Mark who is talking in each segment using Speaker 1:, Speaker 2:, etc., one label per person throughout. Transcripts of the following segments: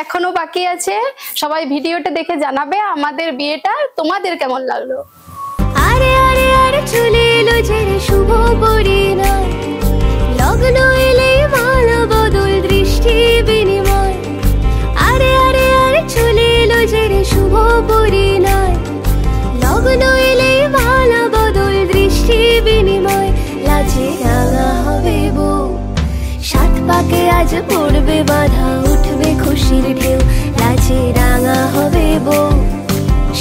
Speaker 1: এখনো বাকি আছে। সবাই ভিডিওটা দেখে জানাবে আমাদের বিয়েটা তোমাদের কেমন লাগলো।
Speaker 2: আরে আরে আরে চলে এলো যে শুভ পরিণয়, লগ্ন এলে মালা বদল দৃষ্টি বিনিময়। আরে আরে আরে চলে এলো যে শুভ পরিণয়, লগ্ন এলে মালা বদল দৃষ্টি বিনিময়। লাজে রাঙা হবে বউ, সাত পাকে আজ পড়বে বাধা, উঠবে খুশির ঢেউ। লাজে রাঙা হবে বউ,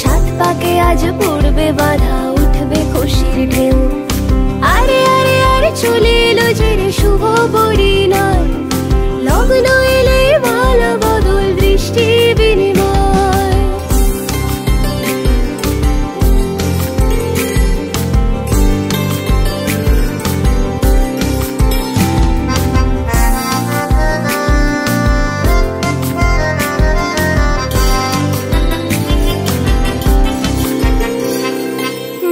Speaker 2: সাত পাকে আজ পড়বে বাধা, উঠবে খুশির ঢেউ। আরে আরে আরে চলে এলো যে শুভ পরিণয়, লগ্ন এলে মালা বদল দৃষ্টি বিনিময়।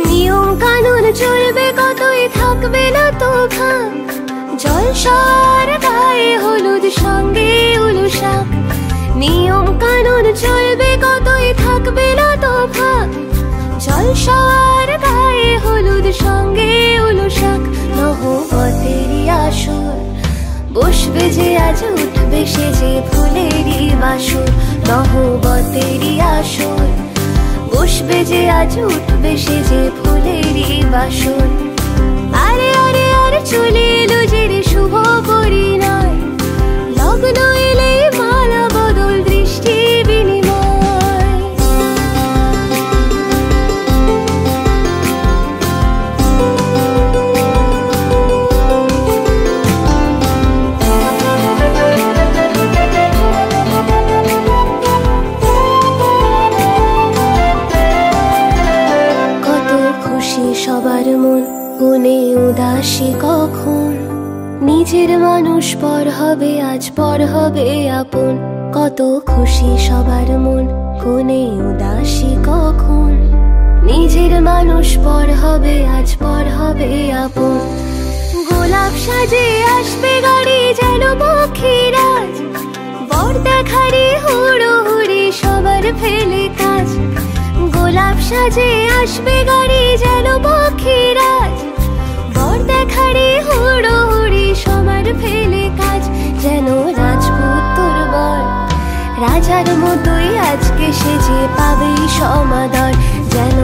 Speaker 2: নিয়ম কানুন চলবে কতই, থাকবে না তো ভাগ, জলসার গায়ে হলুদ সঙ্গে উলুশাক। নিয়ম কানুন চলবে কতই, থাকবে না তো ভাগ, জলসার গায়ে হলুদ সঙ্গে উলুশাক। নহবতেরই আসর বসবে যে আজ, উঠবে সে যে ফুলেরই বাসর। নহবতেরই আসর বসবে যে আজ, উঠবে সে যে ফুলেরই বাসর। আরে আরে আরে চলে এলো যে শুভ পরিণয়, লগ্ন এলে মালা বদল দৃষ্টি বিনিময়। কত খুশি সবার মন, কোনে উদাসী কখন, নিজের মানুষ পর হবে আজ, পর হবে আপন। কত খুশি সবার মন, কোনে উদাসী কখন, নিজের মানুষ পর হবে আজ, পর হবে আপন। গোলাপ সাজে আসবে গাড়ি যেন পক্ষীরাজ, বর দেখারি হুড়োহুড়ি সবার ফেলে কাজ। গোলাপ সাজে আসবে গাড়ি যেন পক্ষীরাজ, বর দেখারি হুড়োহুড়ি সবার ফেলে কাজ। যেন রাজপুত্র বর রাজার মতোই আজকে সেজে পাবেই সমাদর, যেন